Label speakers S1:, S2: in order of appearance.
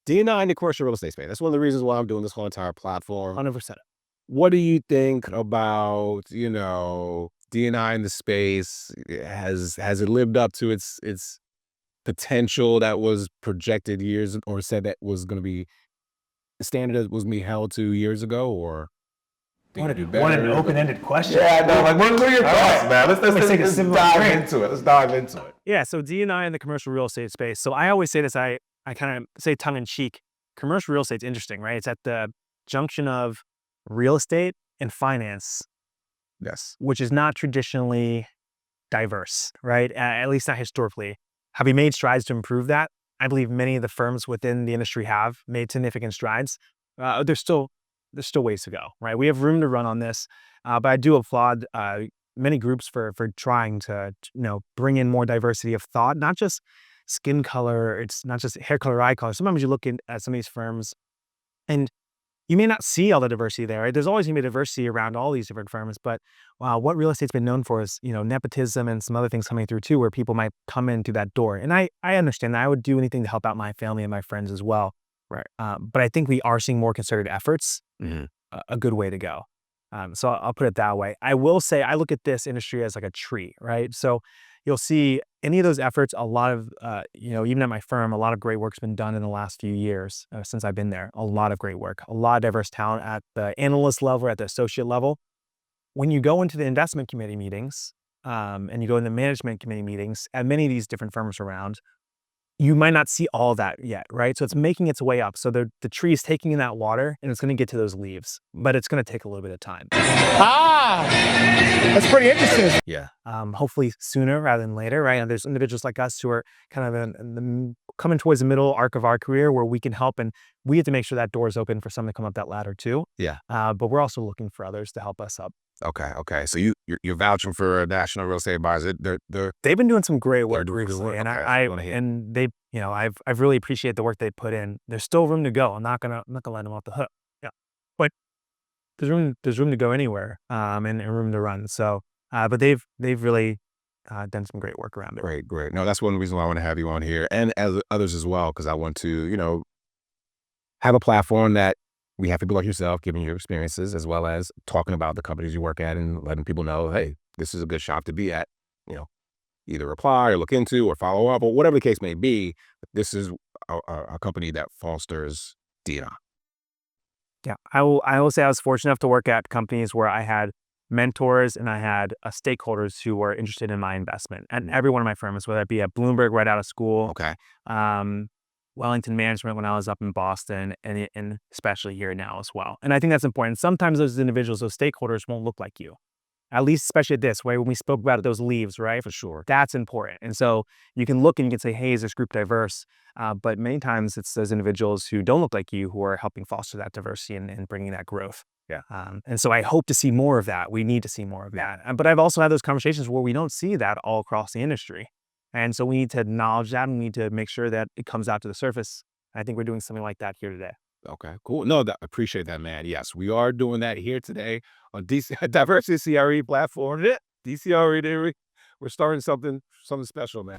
S1: D&I in the commercial real estate space. That's one of the reasons why I'm doing this whole entire platform.
S2: 100%.
S1: What do you think about, D&I in the space? Has it lived up to its potential that was projected years, or said that was going to be the standard that was being held to years ago, or
S2: What an open-ended question.
S1: Yeah, no, like what are your thoughts, man? Let's dive into it. Let's dive into it.
S2: Yeah, so D&I in the commercial real estate space. So I always say this, I kind of say tongue-in-cheek, commercial real estate's interesting, right? It's at the junction of real estate and finance.
S1: Yes.
S2: Which is not traditionally diverse, right? At least not historically. Have we made strides to improve that? I believe many of the firms within the industry have made significant strides. There's still ways to go, right? We have room to run on this, but I do applaud many groups for trying to bring in more diversity of thought, not just skin color. It's not just hair color, eye color. Sometimes you look at some of these firms, and you may not see all the diversity there, right? There's always going to be diversity around all these different firms, but what real estate's been known for is, nepotism and some other things coming through too, where people might come in through that door. And I understand that. I would do anything to help out my family and my friends as well.
S1: Right.
S2: But I think we are seeing more concerted efforts, a good way to go. So I'll put it that way. I will say, I look at this industry as like a tree, right? So you'll see any of those efforts, a lot of, even at my firm, a lot of great work's been done in the last few years since I've been there. A lot of great work, a lot of diverse talent at the analyst level, at the associate level. When you go into the investment committee meetings and you go into the management committee meetings at many of these different firms around, you might not see all that yet, right? So it's making its way up. So the tree is taking in that water and it's going to get to those leaves, but it's going to take a little bit of time.
S1: That's pretty interesting. Yeah.
S2: Hopefully sooner rather than later, right? And there's individuals like us who are kind of coming towards the middle arc of our career where we can help, and we have to make sure that door is open for someone to come up that ladder too.
S1: Yeah.
S2: But we're also looking for others to help us up.
S1: Okay. So you're vouching for a national real estate advisor.
S2: They've been doing some great work
S1: doing
S2: recently,
S1: good work.
S2: and they, I've really appreciate the work they put in. There's still room to go. I'm not gonna let them off the hook. Yeah, but there's room to go anywhere, and room to run. So, but they've really done some great work around it.
S1: Great. No, that's one reason why I want to have you on here, and as others as well, because I want to, have a platform that we have people like yourself giving your experiences, as well as talking about the companies you work at and letting people know, hey, this is a good shop to be at. Either apply or look into or follow up or whatever the case may be. This is a company that fosters D&I.
S2: Yeah, I will say I was fortunate enough to work at companies where I had mentors and I had stakeholders who were interested in my investment. And every one of my firms, whether it be at Bloomberg right out of school,
S1: Okay.
S2: Wellington management when I was up in Boston, and especially here now as well. And I think that's important. Sometimes those individuals, those stakeholders won't look like you. At least, especially at this, right? When we spoke about those leaves, right?
S1: For sure.
S2: That's important. And so you can look and you can say, hey, is this group diverse? But many times it's those individuals who don't look like you who are helping foster that diversity and bringing that growth.
S1: Yeah.
S2: And so I hope to see more of that. We need to see more of that. But I've also had those conversations where we don't see that all across the industry. And so we need to acknowledge that, and we need to make sure that it comes out to the surface. I think we're doing something like that here today.
S1: Okay, cool. No, I appreciate that, man. Yes, we are doing that here today on Diversity CRE platform. DCRE, we're starting something special, man.